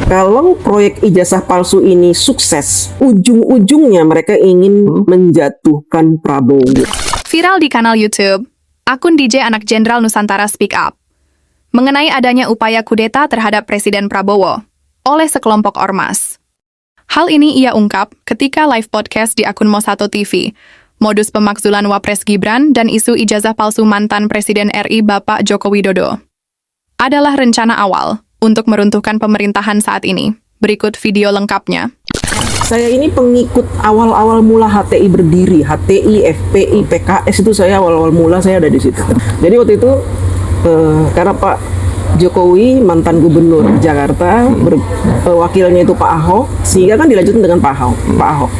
Kalau proyek ijazah palsu ini sukses, ujung-ujungnya mereka ingin menjatuhkan Prabowo. Viral di kanal YouTube, akun DJ Anak Jenderal Nusantara Speak Up mengenai adanya upaya kudeta terhadap Presiden Prabowo oleh sekelompok ormas. Hal ini ia ungkap ketika live podcast di akun Mo1 TV, modus pemakzulan Wapres Gibran dan isu ijazah palsu mantan Presiden RI Bapak Joko Widodo adalah rencana awal untuk meruntuhkan pemerintahan saat ini. Berikut video lengkapnya. Saya ini pengikut awal-awal mula HTI berdiri, HTI, FPI, PKS itu saya awal-awal mula saya ada di situ. Jadi waktu itu karena Pak Jokowi mantan gubernur Jakarta, wakilnya itu Pak Ahok, sehingga kan dilanjutkan dengan Pak Ahok.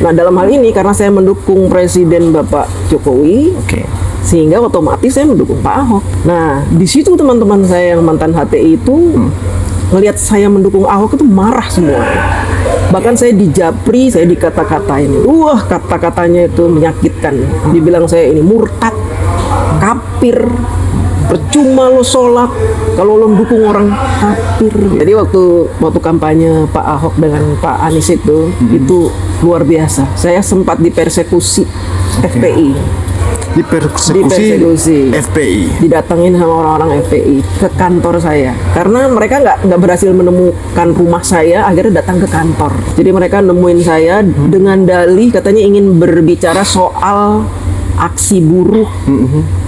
Nah dalam hal ini karena saya mendukung Presiden Bapak Jokowi, sehingga otomatis saya mendukung Pak Ahok. Nah di situ teman-teman saya yang mantan HTI itu ngelihat saya mendukung Ahok itu marah semua. Bahkan saya dijapri, saya dikata-katain. Wah kata-katanya itu menyakitkan. Dibilang saya ini murtad, kafir. Percuma lo sholat kalau lo dukung orang kafir. Jadi waktu kampanye Pak Ahok dengan Pak Anies itu luar biasa. Saya sempat dipersekusi FPI. Dipersekusi FPI. Didatengin sama orang-orang FPI ke kantor saya karena mereka nggak berhasil menemukan rumah saya, akhirnya datang ke kantor. Jadi mereka nemuin saya dengan dalih katanya ingin berbicara soal aksi buruh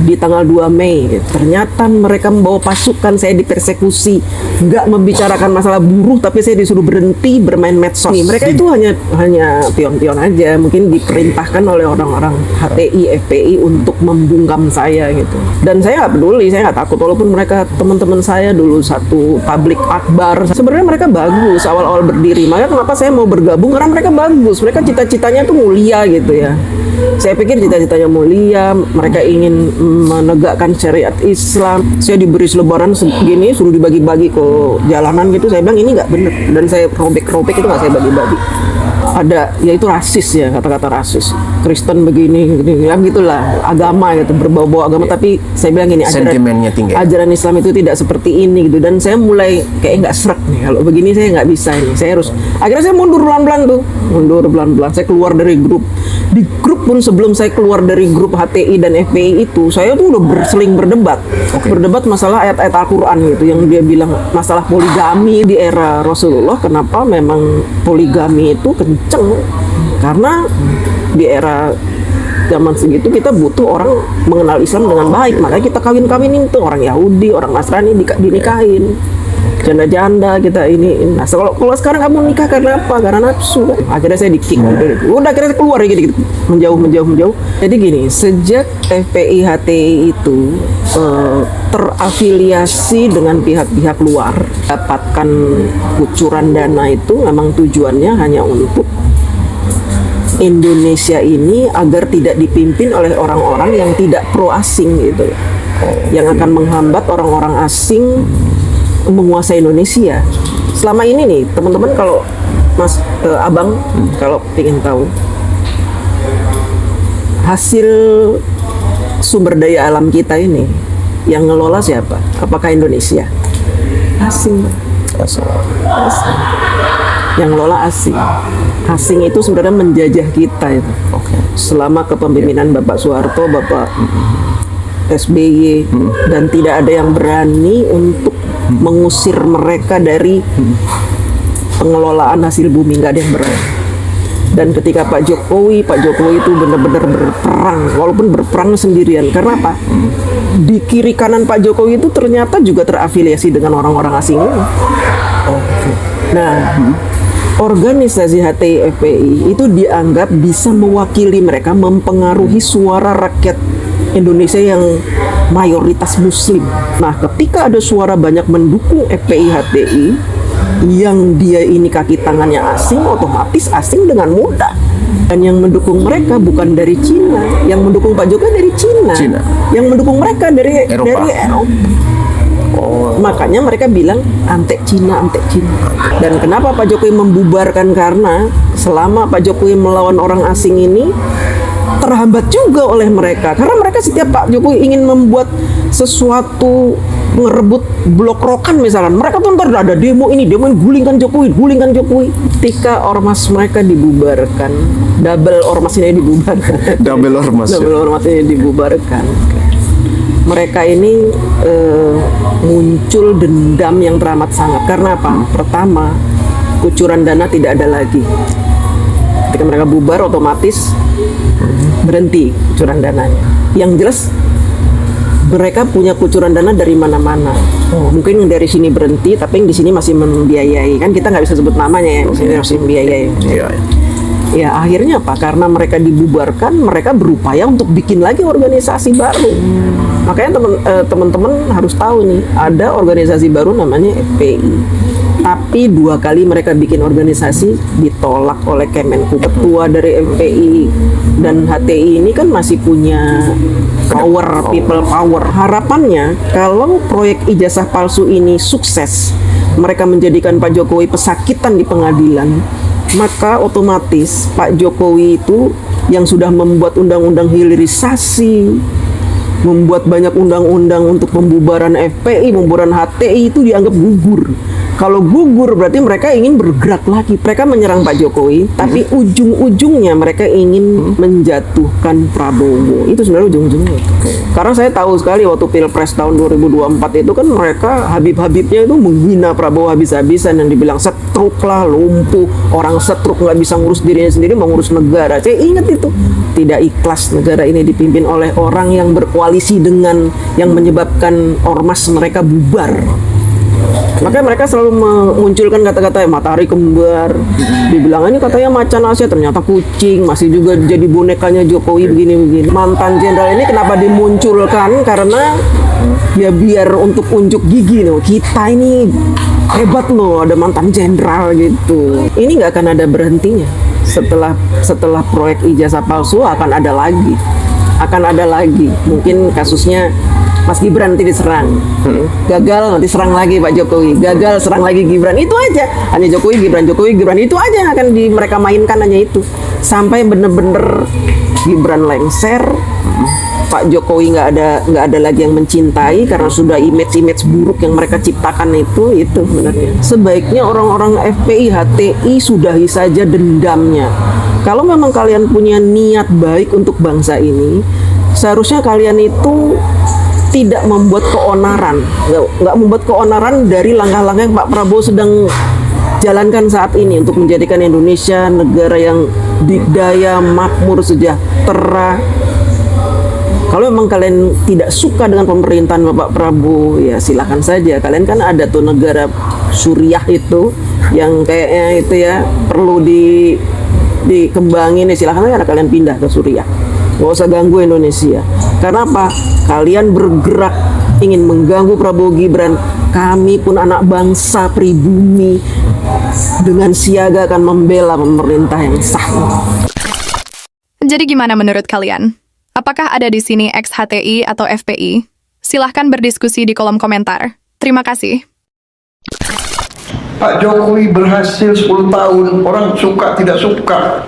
di tanggal 2 Mei. Ternyata mereka membawa pasukan, saya dipersekusi. Nggak membicarakan masalah buruh, tapi saya disuruh berhenti bermain medsos. Mereka itu hanya pion-pion aja. Mungkin diperintahkan oleh orang-orang HTI, FPI untuk membungkam saya gitu. Dan saya nggak peduli, saya nggak takut. Walaupun mereka teman-teman saya dulu satu pabrik akbar. Sebenarnya mereka bagus awal-awal berdiri. Makanya kenapa saya mau bergabung, karena mereka bagus. Mereka cita-citanya tuh mulia gitu ya. Saya pikir cita-citanya mulia, mereka ingin menegakkan syariat Islam. Saya diberi selebaran segini, suruh dibagi-bagi ke jalanan gitu. Saya bilang ini nggak benar, dan saya robek-robek itu nggak saya bagi-bagi. Ada, yaitu rasis ya, kata-kata rasis. Kristen begini, ya gitulah, agama gitu, berbau-bau agama. Tapi saya bilang ini ajaran Islam itu tidak seperti ini gitu. Dan saya mulai kayak nggak srek nih, kalau begini saya nggak bisa ini. Saya harus, akhirnya saya mundur pelan-pelan. Saya keluar dari grup. Di grup pun sebelum saya keluar dari grup HTI dan FPI itu, saya tuh udah berseling berdebat masalah ayat-ayat Al-Quran gitu, yang dia bilang masalah poligami di era Rasulullah. Kenapa memang poligami itu kenceng? Karena di era zaman segitu kita butuh orang mengenal Islam dengan baik, makanya kita kawin-kawinin tuh orang Yahudi, orang Nasrani dinikahin. Janda-janda kita ini. Nah, kalau sekarang kamu nikah karena apa? Karena nafsu. Akhirnya saya di-kick. Udah akhirnya saya keluar gitu. Menjauh. Jadi gini, sejak FPI HTI itu terafiliasi dengan pihak-pihak luar, dapatkan kucuran dana itu memang tujuannya hanya untuk Indonesia ini agar tidak dipimpin oleh orang-orang yang tidak pro asing gitu. Yang akan menghambat orang-orang asing menguasai Indonesia. Selama ini nih, teman-teman, kalau abang kalau ingin tahu hasil sumber daya alam kita ini yang ngelola siapa? Apakah Indonesia? Asing. Yang ngelola asing. Asing itu sebenarnya menjajah kita itu. Selama kepemimpinan Bapak Soeharto, Bapak SBY, dan tidak ada yang berani untuk mengusir mereka dari pengelolaan hasil bumi, nggak ada yang berani. Dan ketika Pak Jokowi itu benar-benar berperang, walaupun berperang sendirian. Karena apa? Di kiri kanan Pak Jokowi itu ternyata juga terafiliasi dengan orang-orang asing. Nah, organisasi HTI FPI itu dianggap bisa mewakili mereka, mempengaruhi suara rakyat Indonesia yang mayoritas Muslim. Nah, ketika ada suara banyak mendukung FPI HTI yang dia ini kaki tangannya asing, otomatis asing dengan mudah. Dan yang mendukung mereka bukan dari Cina, yang mendukung Pak Jokowi dari Cina. Yang mendukung mereka dari Eropa. Makanya mereka bilang antek Cina. Dan kenapa Pak Jokowi membubarkan? Karena selama Pak Jokowi melawan orang asing ini, terhambat juga oleh mereka. Karena mereka setiap Pak Jokowi ingin membuat sesuatu, ngerebut blok rokan misalkan, mereka tuh ntar ada demo ini gulingkan Jokowi. Ketika ormas mereka dibubarkan, double ormas ini dibubarkan, Double ormas ya? double ormas ini dibubarkan, mereka ini muncul dendam yang teramat sangat. Karena apa? Pertama, kucuran dana tidak ada lagi. Ketika mereka bubar, otomatis berhenti kucuran dananya. Yang jelas mereka punya kucuran dana dari mana-mana. Mungkin dari sini berhenti, tapi yang di sini masih membiayai. Kan kita nggak bisa sebut namanya ya, masih membiayai. Iya. Ya akhirnya apa? Karena mereka dibubarkan, mereka berupaya untuk bikin lagi organisasi baru. Makanya teman-teman harus tahu nih, ada organisasi baru namanya FPI. Tapi 2 kali mereka bikin organisasi ditolak oleh Kemenku. Ketua dari FPI dan HTI ini kan masih punya power, people power. Harapannya kalau proyek ijazah palsu ini sukses, mereka menjadikan Pak Jokowi pesakitan di pengadilan, maka otomatis Pak Jokowi itu yang sudah membuat undang-undang hilirisasi, membuat banyak undang-undang untuk pembubaran FPI, pembubaran HTI itu dianggap gugur. Kalau gugur berarti mereka ingin bergerak lagi. Mereka menyerang Pak Jokowi, tapi ujung-ujungnya mereka ingin menjatuhkan Prabowo. Itu sebenarnya ujung-ujungnya. Karena saya tahu sekali waktu Pilpres tahun 2024 itu kan mereka Habib-habibnya itu menghina Prabowo habis-habisan, yang dibilang setruk lah, lumpuh, orang setruk nggak bisa ngurus dirinya sendiri, mau ngurus negara. Saya ingat itu. Tidak ikhlas negara ini dipimpin oleh orang yang berkoalisi dengan yang menyebabkan ormas mereka bubar. Makanya mereka selalu memunculkan kata-kata matahari kembar. Dibilangnya katanya macan Asia, ternyata kucing. Masih juga jadi bonekanya Jokowi begini-begini. Mantan jenderal ini kenapa dimunculkan? Karena ya biar untuk unjuk gigi loh. Kita ini hebat loh, ada mantan jenderal gitu. Ini nggak akan ada berhentinya. Setelah proyek ijazah palsu akan ada lagi. Mungkin kasusnya Mas Gibran nanti diserang, gagal nanti serang lagi Pak Jokowi, gagal serang lagi Gibran, itu aja. Hanya Jokowi Gibran itu aja yang akan mereka mainkan, hanya itu sampai bener-bener Gibran lengser, Pak Jokowi nggak ada lagi yang mencintai karena sudah image buruk yang mereka ciptakan itu sebenarnya. Sebaiknya orang-orang FPI, HTI sudahi saja dendamnya. Kalau memang kalian punya niat baik untuk bangsa ini, seharusnya kalian itu tidak membuat keonaran, nggak membuat keonaran dari langkah-langkah yang Pak Prabowo sedang jalankan saat ini untuk menjadikan Indonesia negara yang dikdaya, makmur, sejahtera. Kalau memang kalian tidak suka dengan pemerintahan Bapak Prabowo, ya silakan saja. Kalian kan ada tuh negara Suriah itu yang kayaknya itu ya perlu dikembangin, ya silakan aja kalian pindah ke Suriah. Nggak usah ganggu Indonesia. Karena apa? Kalian bergerak ingin mengganggu Prabowo Gibran. Kami pun anak bangsa pribumi dengan siaga akan membela pemerintah yang sah. Jadi gimana menurut kalian? Apakah ada di sini ex-HTI atau FPI? Silahkan berdiskusi di kolom komentar. Terima kasih. Pak Jokowi berhasil 10 tahun, orang suka tidak suka.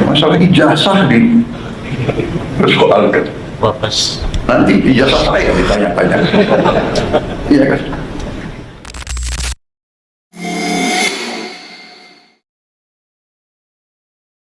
Masalah ijazah persoalkan. Nanti ijazah saya ditanya-tanya. Iya kan?